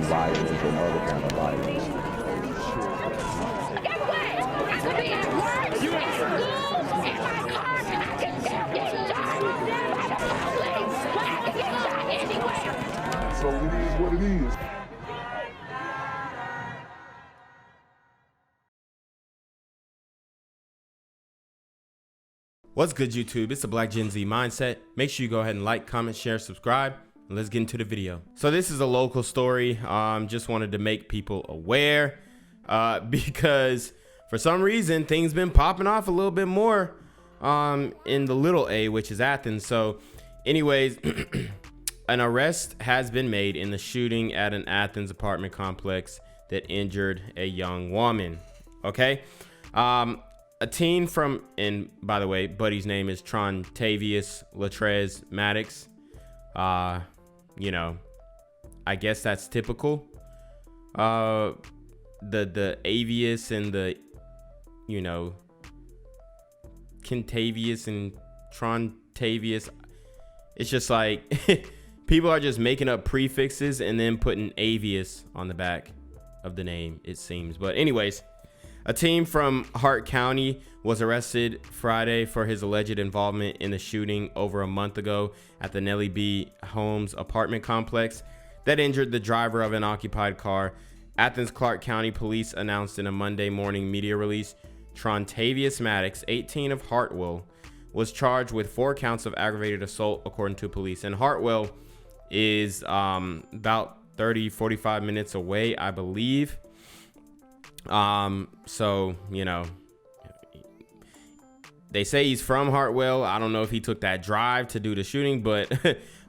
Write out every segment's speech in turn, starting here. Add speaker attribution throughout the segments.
Speaker 1: violence and other kind of violence.
Speaker 2: Get away! I could be at work, at school, in my car, I can still get shot by the police, but I can get shot anywhere.
Speaker 1: So it is what it is.
Speaker 3: What's good, YouTube? It's the Black Gen Z Mindset. Make sure you go ahead and like, comment, share, subscribe, and let's get into the video. So this is a local story. Just wanted to make people aware because for some reason things been popping off a little bit more in the little A, which is Athens. So anyways, an arrest has been made in the shooting at an Athens apartment complex that injured a young woman. Okay. A teen from, and by the way, buddy's name is Trontavious Latrez Maddox. You know, I guess that's typical. The Avius and the, you know, Kentavious and Trontavious. It's just like people are just making up prefixes and then putting Avius on the back of the name, it seems. But anyways, a teen from Hart County was arrested Friday for his alleged involvement in the shooting over a month ago at the Nellie B. Holmes apartment complex that injured the driver of an occupied car. Athens Clark County Police announced in a Monday morning media release, Trontavious Maddox, 18 of Hartwell, was charged with 4 counts of aggravated assault, according to police. And Hartwell is about 45 minutes away, I believe. So, you know, they say he's from Hartwell. I don't know if he took that drive to do the shooting, but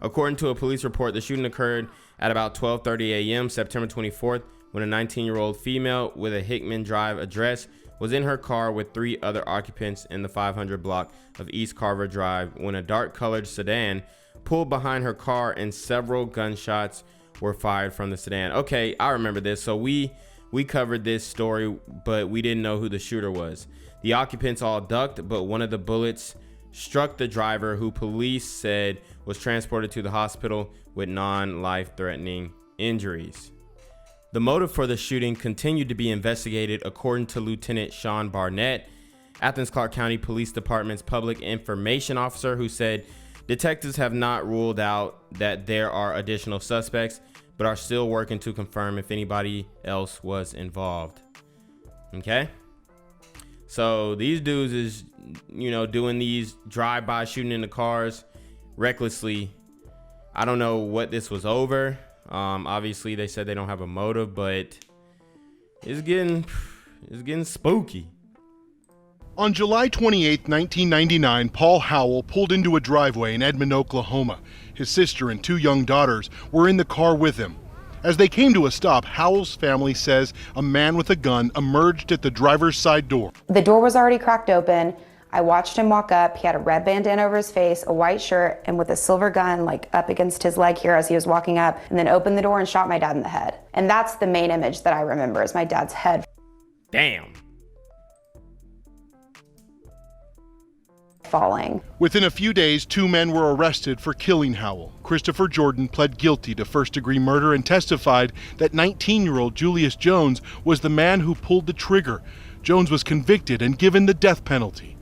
Speaker 3: according to a police report, the shooting occurred at about 12:30 a.m. September 24th, when a 19-year-old female with a Hickman Drive address was in her car with 3 other occupants in the 500 block of East Carver Drive when a dark-colored sedan pulled behind her car and several gunshots were fired from the sedan. Okay, I remember this. So we covered this story, but we didn't know who the shooter was. The occupants all ducked, but one of the bullets struck the driver, who police said was transported to the hospital with non-life-threatening injuries. The motive for the shooting continued to be investigated, according to Lieutenant Sean Barnett, Athens Clark County Police Department's public information officer, who said detectives have not ruled out that there are additional suspects, but are still working to confirm if anybody else was involved. Okay, so these dudes is, you know, doing these drive-by shooting in the cars recklessly. I don't know what this was over. Obviously they said they don't have a motive, but it's getting spooky.
Speaker 4: On July 28, 1999, Paul Howell pulled into a driveway in Edmond, Oklahoma. His sister and 2 young daughters were in the car with him. As they came to a stop, Howell's family says a man with a gun emerged at the driver's side door.
Speaker 5: The door was already cracked open. I watched him walk up. He had a red bandana over his face, a white shirt, and with a silver gun like up against his leg here as he was walking up, and then opened the door and shot my dad in the head. And that's the main image that I remember, is my dad's head.
Speaker 3: Damn.
Speaker 5: Falling.
Speaker 4: Within a few days, 2 men were arrested for killing Howell. Christopher Jordan pled guilty to first-degree murder and testified that 19-year-old Julius Jones was the man who pulled the trigger. Jones was convicted and given the death penalty.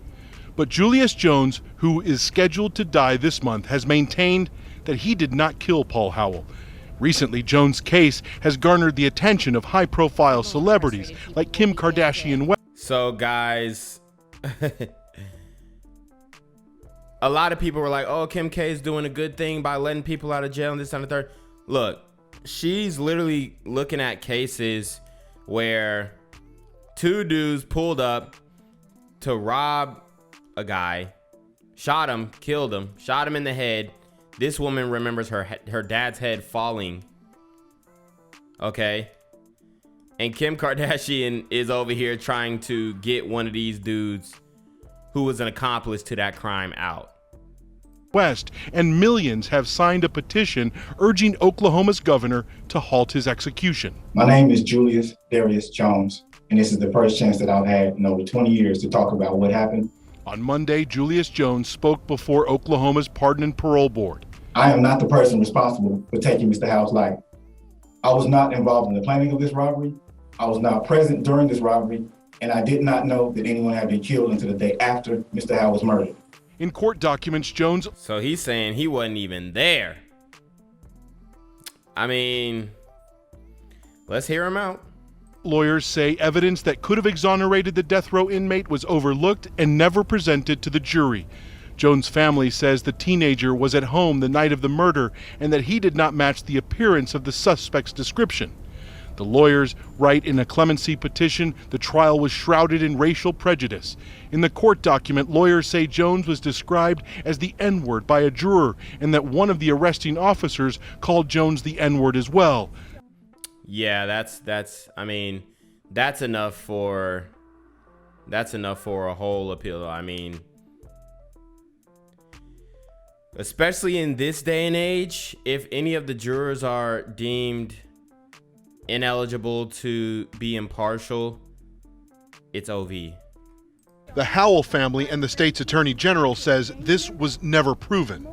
Speaker 4: But Julius Jones, who is scheduled to die this month, has maintained that he did not kill Paul Howell. Recently, Jones' case has garnered the attention of high-profile celebrities like Kim Kardashian West.
Speaker 3: So guys, a lot of people were like, oh, Kim K is doing a good thing by letting people out of jail and this and the third. Look, she's literally looking at cases where 2 dudes pulled up to rob a guy, shot him, killed him, shot him in the head. This woman remembers her dad's head falling. Okay. And Kim Kardashian is over here trying to get one of these dudes who was an accomplice to that crime out.
Speaker 4: West, and millions have signed a petition urging Oklahoma's governor to halt his execution.
Speaker 6: My name is Julius Jones, and this is the first chance that I've had in over 20 years to talk about what happened.
Speaker 4: On Monday, Julius Jones spoke before Oklahoma's Pardon and Parole Board.
Speaker 6: I am not the person responsible for taking Mr. Howe's life. I was not involved in the planning of this robbery. I was not present during this robbery, and I did not know that anyone had been killed until the day after Mr. Howe was murdered.
Speaker 4: In court documents, Jones...
Speaker 3: So he's saying he wasn't even there. I mean, let's hear him out.
Speaker 4: Lawyers say evidence that could have exonerated the death row inmate was overlooked and never presented to the jury. Jones' family says the teenager was at home the night of the murder and that he did not match the appearance of the suspect's description. The lawyers write in a clemency petition the trial was shrouded in racial prejudice. In the court document, lawyers say Jones was described as the N-word by a juror and that one of the arresting officers called Jones the N-word as well.
Speaker 3: Yeah, I mean, that's enough for a whole appeal. I mean, especially in this day and age, if any of the jurors are deemed ineligible to be impartial, it's OV.
Speaker 4: The Howell family and the state's attorney general says this was never proven.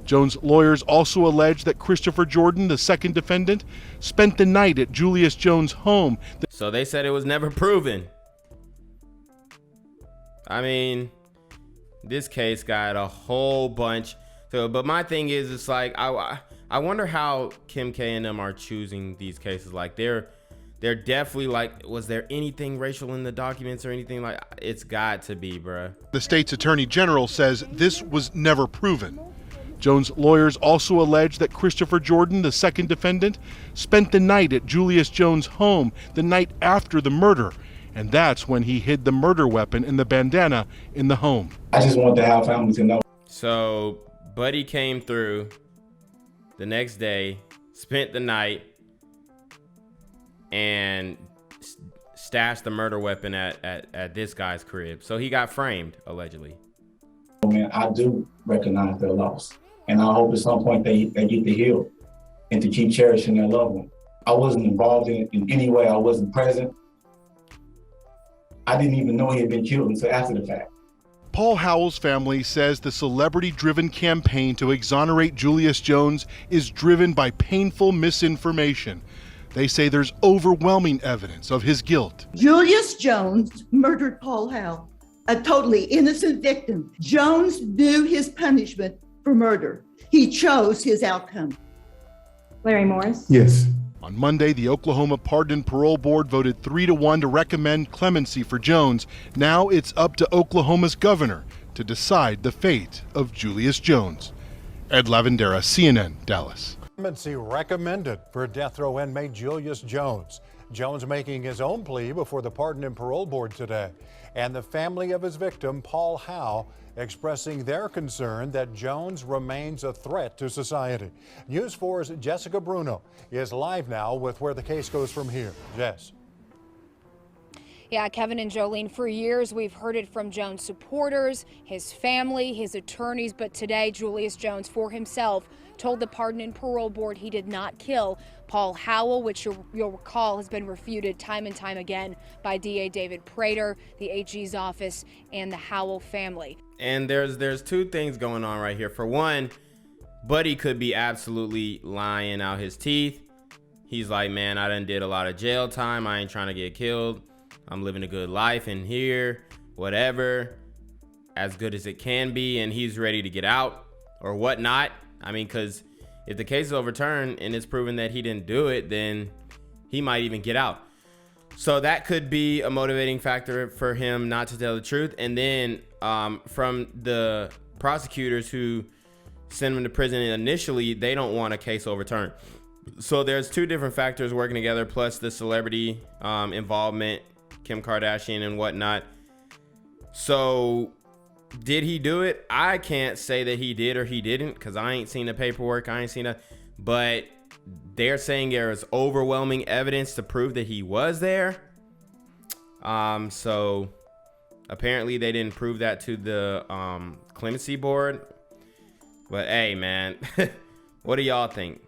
Speaker 4: Jones' lawyers also allege that Christopher Jordan, the second defendant, spent the night at Julius Jones' home.
Speaker 3: So they said it was never proven. I mean, this case got a whole bunch. So, but my thing is, it's like, I wonder how Kim K and them are choosing these cases. Like, they're definitely like, was there anything racial in the documents or anything? Like, it's got to be, bruh.
Speaker 4: The state's attorney general says this was never proven. Jones' lawyers also allege that Christopher Jordan, the second defendant, spent the night at Julius Jones' home the night after the murder, and that's when he hid the murder weapon and the bandana in the home.
Speaker 6: I just want the Howe family to know.
Speaker 3: So Buddy came through the next day, spent the night, and stashed the murder weapon at this guy's crib. So he got framed, allegedly.
Speaker 6: Man, I do recognize their loss. And I hope at some point they get to heal and to keep cherishing their loved one. I wasn't involved in any way. I wasn't present. I didn't even know he had been killed until after the fact.
Speaker 4: Paul Howell's family says the celebrity-driven campaign to exonerate Julius Jones is driven by painful misinformation. They say there's overwhelming evidence of his guilt.
Speaker 7: Julius Jones murdered Paul Howell, a totally innocent victim. Jones knew his punishment for murder. He chose his outcome.
Speaker 8: Larry Morris?
Speaker 1: Yes.
Speaker 4: On Monday, the Oklahoma Pardon and Parole Board voted 3-1 to recommend clemency for Jones. Now it's up to Oklahoma's governor to decide the fate of Julius Jones. Ed Lavendera, CNN, Dallas.
Speaker 9: Clemency recommended for death row inmate Julius Jones. Jones making his own plea before the Pardon and Parole Board today. And the family of his victim, Paul Howe, expressing their concern that Jones remains a threat to society. News 4's Jessica Bruno is live now with where the case goes from here. Jess.
Speaker 10: Yeah, Kevin and Jolene, for years we've heard it from Jones supporters, his family, his attorneys, but today Julius Jones for himself told the Pardon and Parole Board he did not kill Paul Howell, which you'll recall has been refuted time and time again by DA David Prater, the AG's office, and the Howell family.
Speaker 3: And there's two things going on right here. For one, Buddy could be absolutely lying out his teeth. He's like, man, I done did a lot of jail time. I ain't trying to get killed. I'm living a good life in here, whatever, as good as it can be, and he's ready to get out or whatnot. I mean, because if the case is overturned and it's proven that he didn't do it, then he might even get out. So that could be a motivating factor for him not to tell the truth. And then from the prosecutors who send him to prison initially, they don't want a case overturned. So there's two different factors working together, plus the celebrity involvement, Kim Kardashian and whatnot. So did he do it? I can't say that he did or he didn't, because I ain't seen the paperwork. I ain't seen it. But they're saying there is overwhelming evidence to prove that he was there. So apparently they didn't prove that to the clemency board. But hey, man, what do y'all think?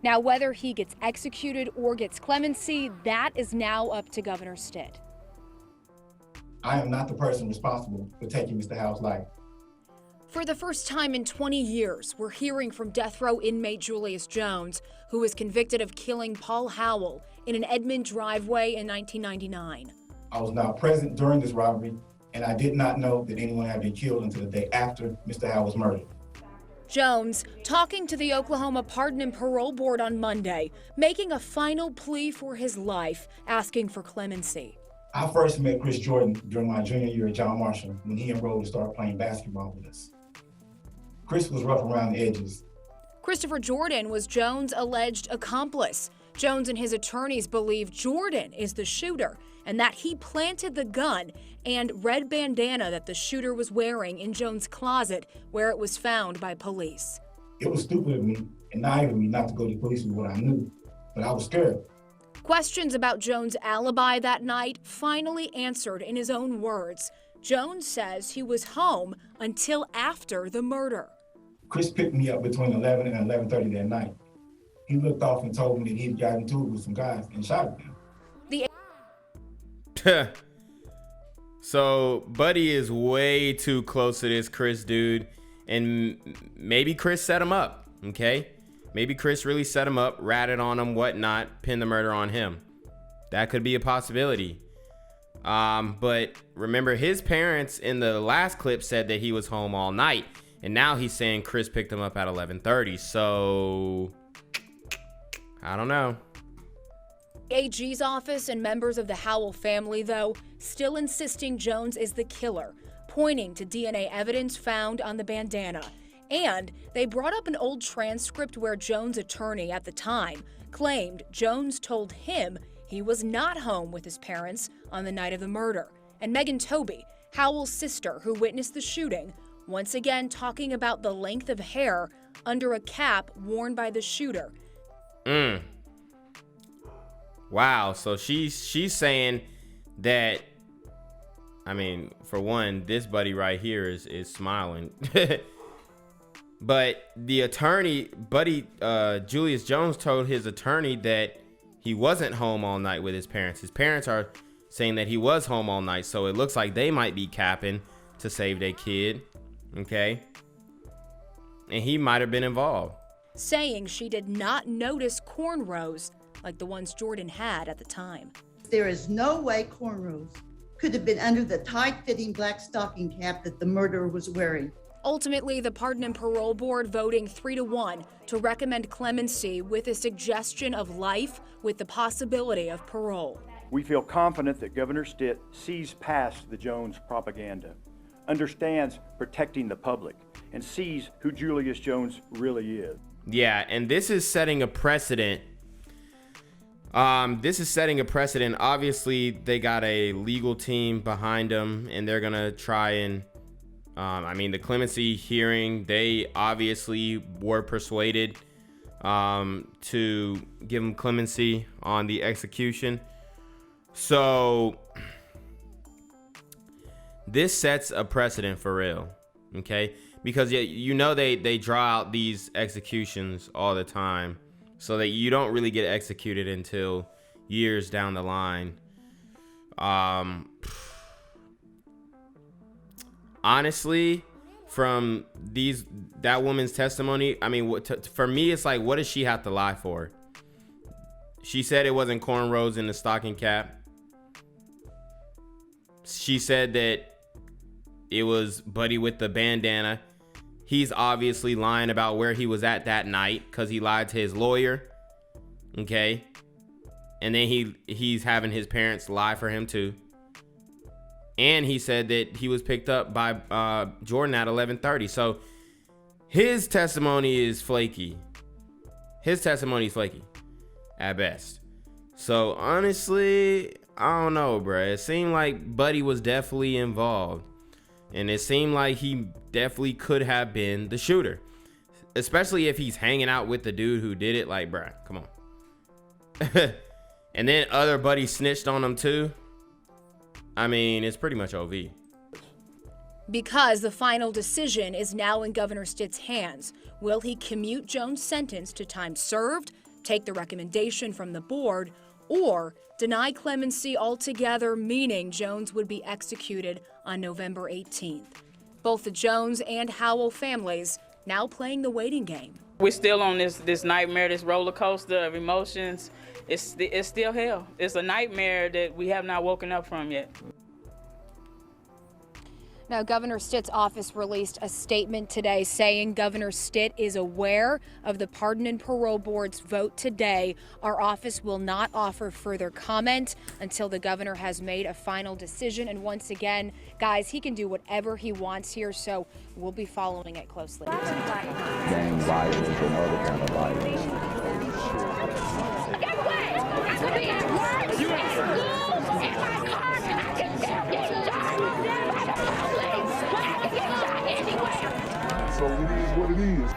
Speaker 10: Now, whether he gets executed or gets clemency, that is now up to Governor Stitt.
Speaker 6: I am not the person responsible for taking Mr. Howe's life.
Speaker 10: For the first time in 20 years, we're hearing from death row inmate Julius Jones, who was convicted of killing Paul Howell in an Edmond driveway in 1999.
Speaker 6: I was not present during this robbery, and I did not know that anyone had been killed until the day after Mr. Howell's murder.
Speaker 10: Jones talking to the Oklahoma Pardon and Parole Board on Monday, making a final plea for his life, asking for clemency.
Speaker 6: I first met Chris Jordan during my junior year at John Marshall when he enrolled to start playing basketball with us. Chris was rough around the edges.
Speaker 10: Christopher Jordan was Jones' alleged accomplice. Jones and his attorneys believe Jordan is the shooter and that he planted the gun and red bandana that the shooter was wearing in Jones' closet where it was found by police.
Speaker 6: It was stupid of me and naive of me not to go to the police with what I knew, but I was scared.
Speaker 10: Questions about Jones' alibi that night finally answered in his own words. Jones says he was home until after the murder.
Speaker 6: Chris picked me up between 11 and 11:30 that night. He looked off and told me that he'd gotten into it with some guys and shot at them.
Speaker 3: So Buddy is way too close to this Chris dude, and maybe Chris set him up, okay? Maybe Chris really set him up, ratted on him, whatnot, pinned the murder on him. That could be a possibility. But remember, his parents in the last clip said that he was home all night, and now he's saying Chris picked him up at 11:30. So I don't know.
Speaker 10: AG's office and members of the Howell family, though, still insisting Jones is the killer, pointing to DNA evidence found on the bandana. And they brought up an old transcript where Jones' attorney at the time claimed Jones told him he was not home with his parents on the night of the murder. And Megan Toby, Howell's sister who witnessed the shooting, once again talking about the length of hair under a cap worn by the shooter.
Speaker 3: Wow, so she's saying that, I mean, for one, this buddy right here is smiling. But the attorney, Julius Jones, told his attorney that he wasn't home all night with his parents. His parents are saying that he was home all night, so it looks like they might be capping to save their kid, okay? And he might have been involved.
Speaker 10: Saying she did not notice cornrows like the ones Jordan had at the time.
Speaker 7: There is no way cornrows could have been under the tight-fitting black stocking cap that the murderer was wearing.
Speaker 10: Ultimately, the Pardon and Parole Board voting 3-1 to recommend clemency with a suggestion of life with the possibility of parole.
Speaker 11: We feel confident that Governor Stitt sees past the Jones propaganda, understands protecting the public, and sees who Julius Jones really is.
Speaker 3: Yeah, and this is setting a precedent. Obviously, they got a legal team behind them, and they're gonna try and the clemency hearing, they obviously were persuaded to give him clemency on the execution. So this sets a precedent for real, okay? Because you know they draw out these executions all the time, so that you don't really get executed until years down the line. Honestly, from that woman's testimony, I mean, for me, it's like, what does she have to lie for? She said it wasn't cornrows in the stocking cap. She said that it was Buddy with the bandana. He's obviously lying about where he was at that night because he lied to his lawyer. Okay. And then he's having his parents lie for him too. And he said that he was picked up by Jordan at 11:30. So his testimony is flaky. At best. So honestly, I don't know, bruh. It seemed like Buddy was definitely involved. And it seemed like he definitely could have been the shooter. Especially if he's hanging out with the dude who did it. Like, bruh, come on. And then other buddies snitched on him too. I mean, it's pretty much OV.
Speaker 10: Because the final decision is now in Governor Stitt's hands. Will he commute Jones' sentence to time served, take the recommendation from the board, or deny clemency altogether, meaning Jones would be executed on November 18th? Both the Jones and Howell families now playing the waiting game.
Speaker 12: We're still on this nightmare, this roller coaster of emotions. It's still hell. It's a nightmare that we have not woken up from yet.
Speaker 10: Now, Governor Stitt's office released a statement today saying Governor Stitt is aware of the Pardon and Parole Board's vote today. Our office will not offer further comment until the governor has made a final decision. And once again, guys, he can do whatever he wants here, so we'll be following it closely.
Speaker 1: Gang violence and other kind of violence.
Speaker 2: Guess what? I could be at work, at school, in my car, and I can still get shot by the police. But I can get shot anywhere.
Speaker 1: So it is what it is.